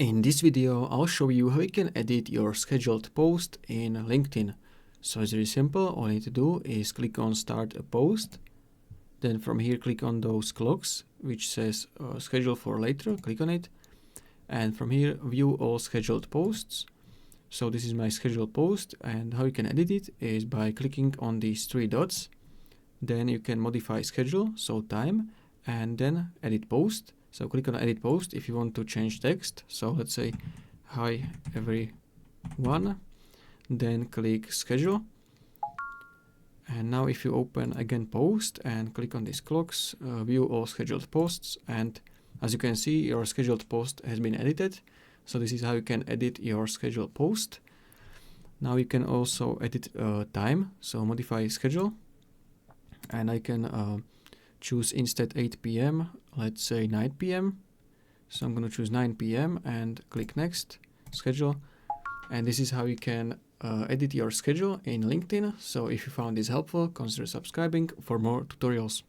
In this video, I'll show you how you can edit your scheduled post in LinkedIn. So it's very simple. All you need to do is click on Start a Post. Then from here, click on those clocks, which says Schedule for later. Click on it. And from here, View all scheduled posts. So this is my scheduled post, and how you can edit it is by clicking on these three dots. Then you can modify schedule, so time, and then edit post. So click on edit post if you want to change text. So let's say, hi everyone, then click schedule. And now if you open again post and click on these clocks, view all scheduled posts, and as you can see, your scheduled post has been edited. So this is how you can edit your scheduled post. Now you can also edit time, so modify schedule, and I can choose instead 8 p.m, let's say 9 p.m. So I'm going to choose 9 p.m. and click next, schedule. And this is how you can edit your schedule in LinkedIn. So if you found this helpful, consider subscribing for more tutorials.